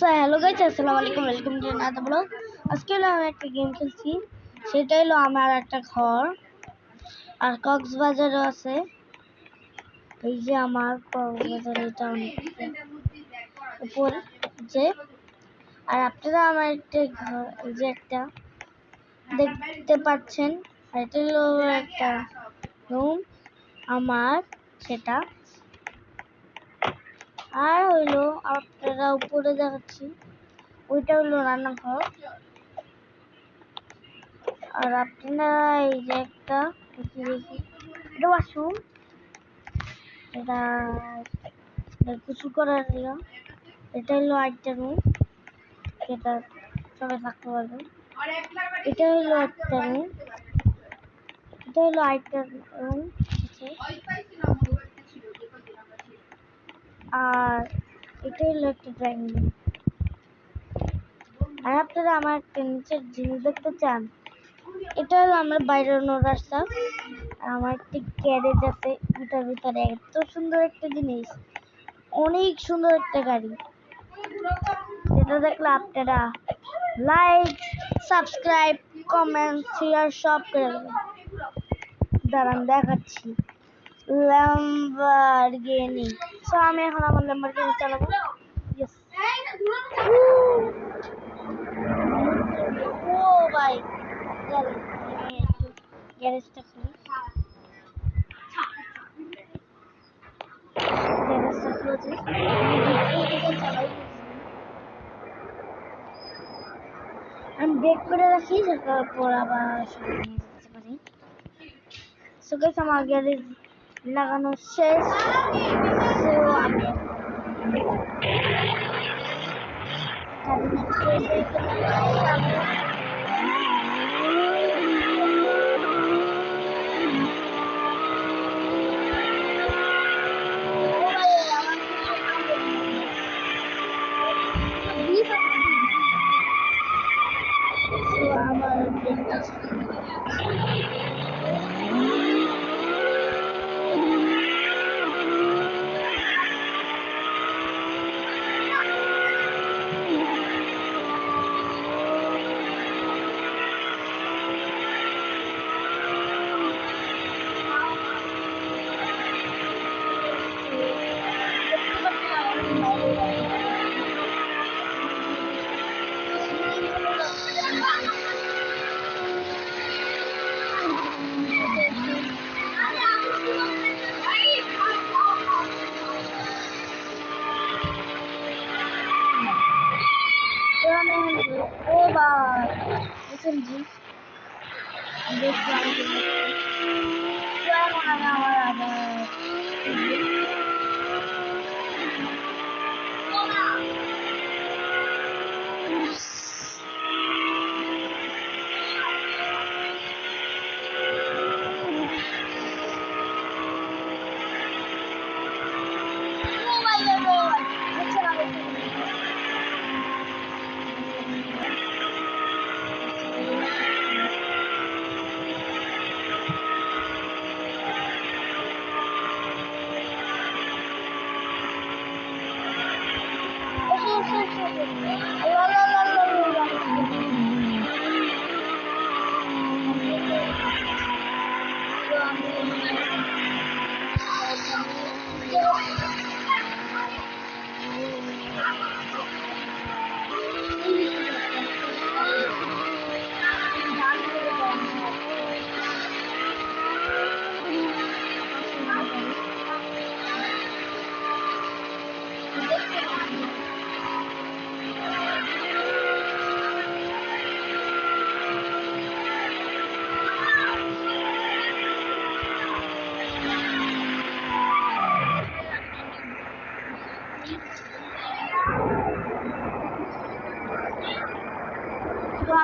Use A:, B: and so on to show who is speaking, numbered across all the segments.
A: So hello guys, আসসালামু আলাইকুম, welcome to another blog. আজকে আমি একটা গেম খেলছি, সেটা হলো আমার একটা ঘর। আর কক্সবাজারও আছে, এই যে আমার কক্সবাজার, এটা অনেক উপর যে। আর আপনারা আমার একটা ঘর, এই যে একটা দেখতে পাচ্ছেন, আর এটা হলো একটা রুম আমার, সেটা। আর হইলো আপনারা উপরে দেখাচ্ছি, ওইটা হলো রান্নাঘর। আর আপনারা এই যে একটা দেখি, এটা ওয়াশরুম, এটা কিছু করার জন্য। এটা হলো একটা রুম, যেটা সবাই থাকতে পারবে। এটা হলো একটা রুম, এটা হলো আরেকটা রুম। আর এটা হলো একটা ড্রয়িং রুম। আর আপনারা আমার একটা নিচের জিনিস দেখতে চান, এটা হলো আমার বাইরের রাস্তা। আমার একটা গ্যারেজ আছে, এটার ভিতরে এত সুন্দর একটা জিনিস, অনেক সুন্দর একটা গাড়ি, যেটা দেখলে আপনারা লাইক, সাবস্ক্রাইব, কমেন্ট, শেয়ার সব করে দেবেন। দাঁড়ান দেখাচ্ছি, ল্যাম্বরগিনি। সো আমি এখন আমার ল্যাম্বরগিনি চালাবো। ও ভাই, গ্যারেজটা খুলি, গ্যারেজটা খুলেছি, আমি ব্রেক করে রাখি, তারপর আবার শুরু নিয়ে যেতে পারি। সো গাইস, আমার গ্যারেজ লাগানো শেষ। সো আমি SMG দেখলাম, এখন আমি আমার আবার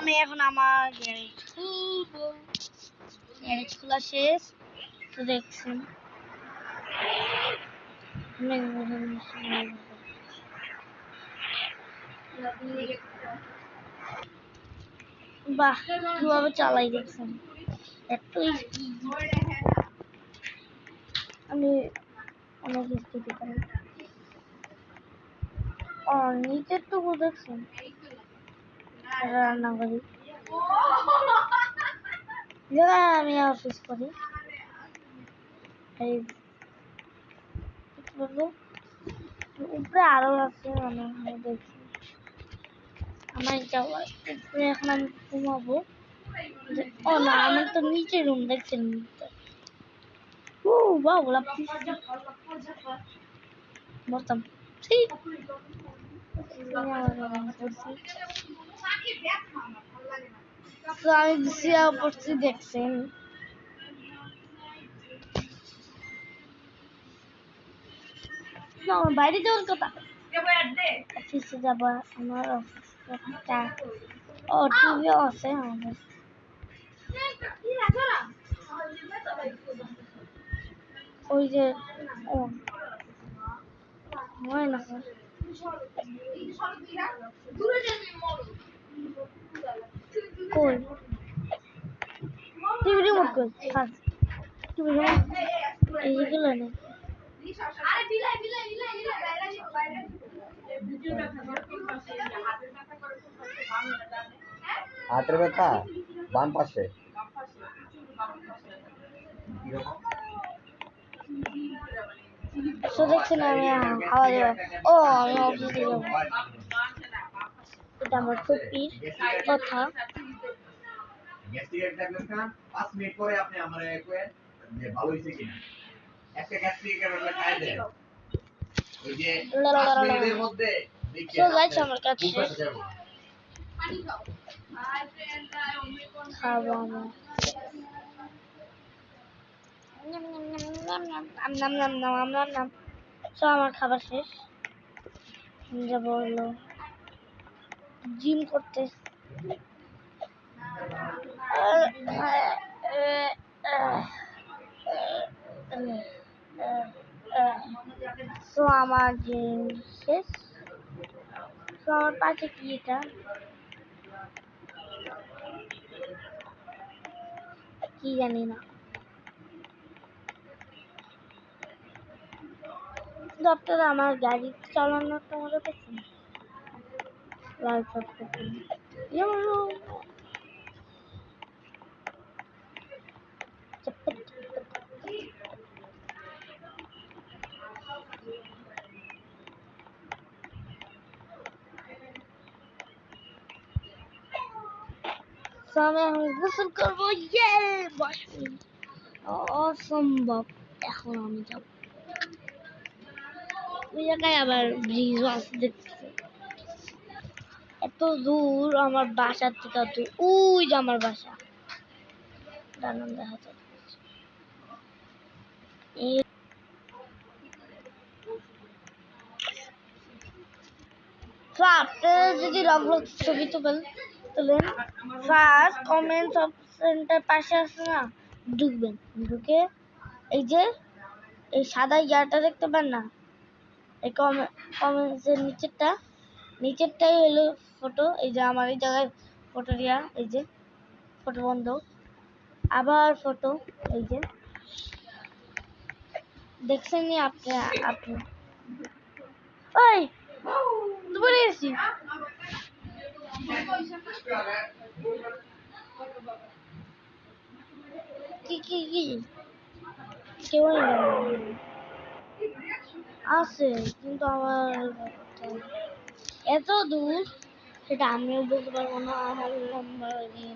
A: আমি এখন আমার গ্যারেজ খুলবো। গ্যারেজ খোলা শেষ, তো দেখছেন বাহ, কিভাবে চালাই দেখছেন, এত আমি অনেক স্পিডে পারি। ও নিচের টুকু দেখছেন রান্না করি যেখানে আমি অফিস করি এই বলবো উপরে আরো আছে মনে হয় দেখছি আমার যাওয়ার উপরে এখন আমি ঘুমাবো ও না আমার তো নিচে রুম দেখছেন ও বাহ লাভ বলতাম ঠিক তো আমি বিছিয়া পড়ছি দেখছেন না বাইরে যাওয়ার কথা অফিসে যাব আমার অফিসটা ও টিভি আছে আমাদের ওই যে ও হয় না কই টিভি রিমোট কই ফার্স্ট টিভি রিমোট এইগুলো নেই
B: হাতের ব্যথা বাম পাশে
A: তো দেখছেন আমি খাওয়া দাওয়া ও আমি অফিসে যাবো এটা আমার টুপির কথা
B: গ্যাস্ট্রিক ট্যাবলেট খান 5 মিনিট পরে আপনি আমারে কয়েন যে ভালো হইছে কিনা একটা গ্যাস্ট্রিক ট্যাবলেট খায় দেন ওই যে 5 মিনিটের মধ্যে
A: তো গাইস আমার কাছে খাবো আমি তো আমার খাবার শেষ যাবো হলো জিম করতে তো আমার জিম শেষ তো আমার পাশে কি এটা কি জানি না কিন্তু আপনারা আমার গাড়ি চালানোটা মজা পেয়েছেন লাইফ তো আমি এখন গোসল করবো ইয়ে 10 মিনিট অসম্ভব এখন আমি যাব ওই জায়গায় আবার ব্রিজ আছে দেখতেছি এত দূর আমার বাসার থেকে দূর ওই যে আমার বাসা দারুণ দেখা যায় তো আপনারা যদি রবলক্স ছবি তোলেন ফার্স্ট কমেন্ট অপশনটার পাশে আছে না ঢুকবেন ঢুকে এই যে এই সাদা ইয়াটা দেখতে পান না এই কমেন্টসের নিচেরটাই হলো ফটো এই যে আমার এই জায়গায় ফটো দেওয়া এই যে ফটো বন্ধ আবার ফটো এই যে দেখছেন নি আপনি ওই দুপুরে এসেছি কি কি কি কেউ আছে কিন্তু আমার এত দূর সেটা আমিও বলতে পারবো না আমার লম্বা নিয়ে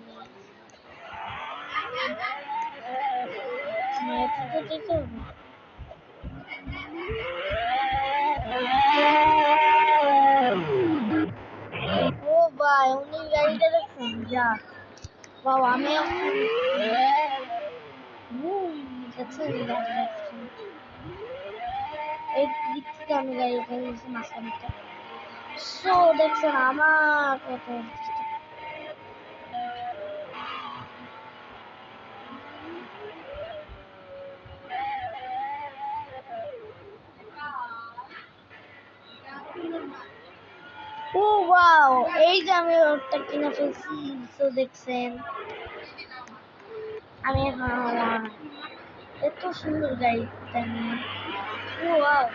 A: ও ভাই উনি গাড়িটা দেখছেন যা বাবা আমি এই দিক থেকে আমি গাড়িটা নিয়েছি মাঝখানটা সো দেখছেন আমার কত ও ওয়াও এই যে আমি ওটা কিনে ফেলছি তো দেখছেন আমি এখন এত সুন্দর গাড়িটা নিয়ে ও ওয়াও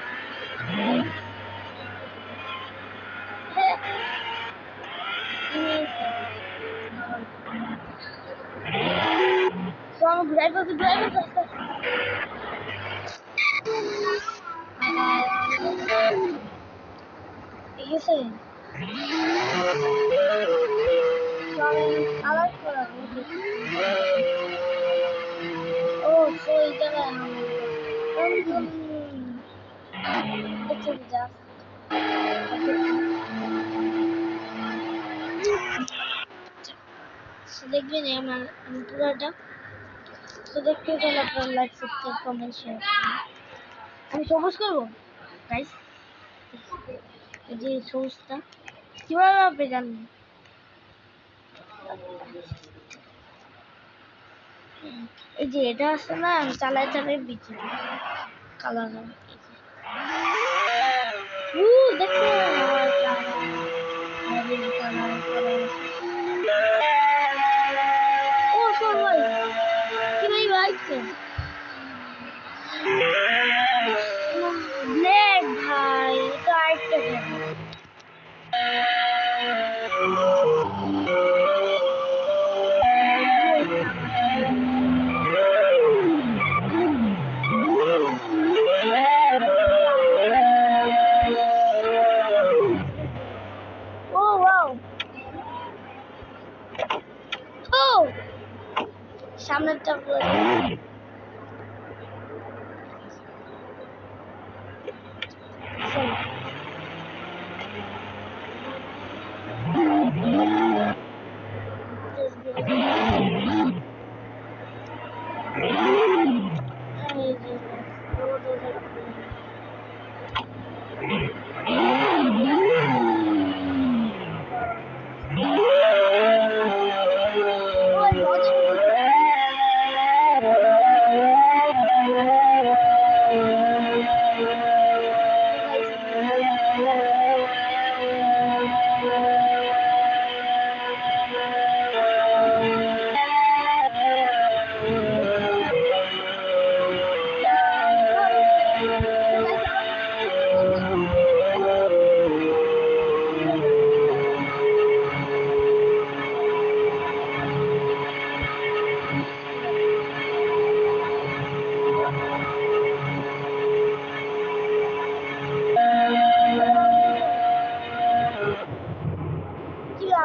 A: আমি ঘুরাই ফেলছি আস্তে ঠিক আছে কালার করা ও সো এই জায়গায় দেখছি জাস্ট দেখবেন আমার পুরোটা তো দেখতে গেলে আপনার লাইক সাবস্ক্রাইব কমেন্ট শেয়ার আমি সবুজ করবো গাইস এই যে সবুজটা কিভাবে আপনি জানবেন এই যে এটা আছে না আমি চালাই বিচি কালার দেখছেন আমার ও সবাই কি ভাই ভাইছে ব্লেড ভাই এটা আরেকটা সামনেরটা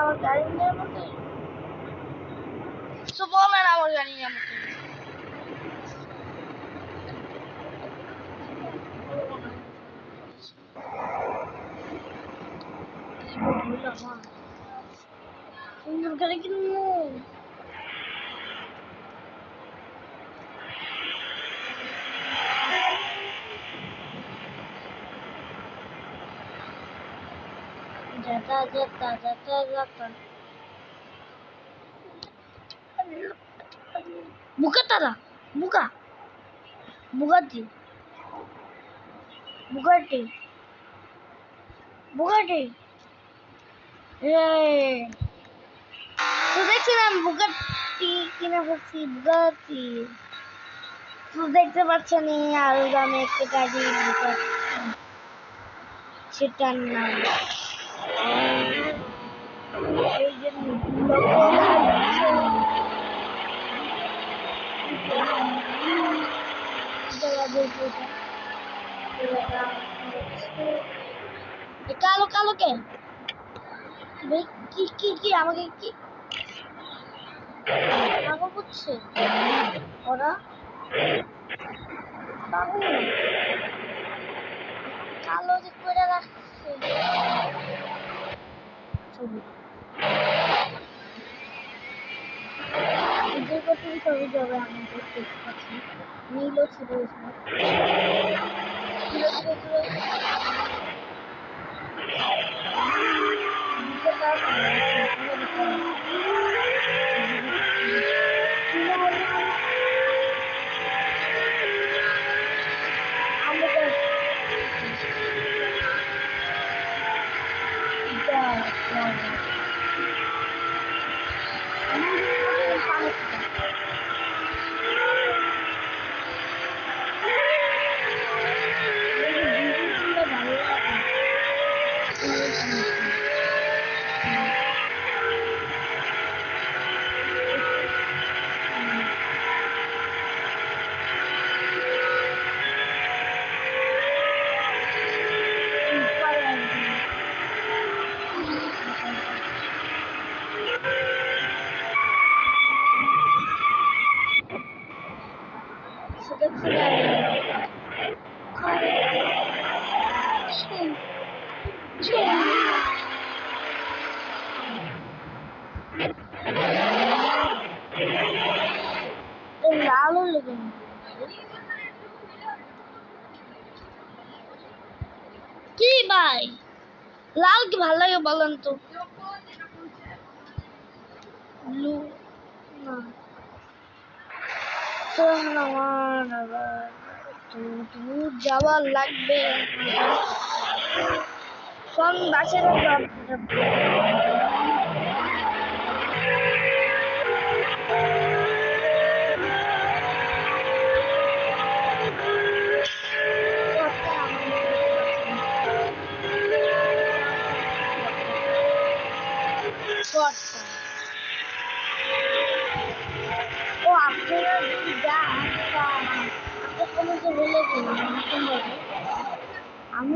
A: আমার গাড়ি নিয়ে মতো তো বলেন আমার গাড়ি নিয়ে মতো সুন্দর গাড়ি কিনবো যাতা buka tara Bugatti তো দেখছিলাম বুগাটি কিনে ফেলছি বুগাটি তো দেখতে পাচ্ছেন আর দামে একটা গাড়ি সেটার নাম এই যে কালো কালো কে কি আমাকে কি পাগল করছে ওরা পাগল কালো যে করে রাখছে ছবি যে কত ছবি যাবে আমি দেখতে পাচ্ছি নীলও ছিল সেটা ছিল লাল হলো কেন? কি ভাই লাল কি ভালো লাগে বলেন তো? ব্লু না তো আমার আবার দূর যাওয়ার লাগবে সন বাসের ও আপনারা যদি যান তা আপনার কলেজে বলে দিন আমি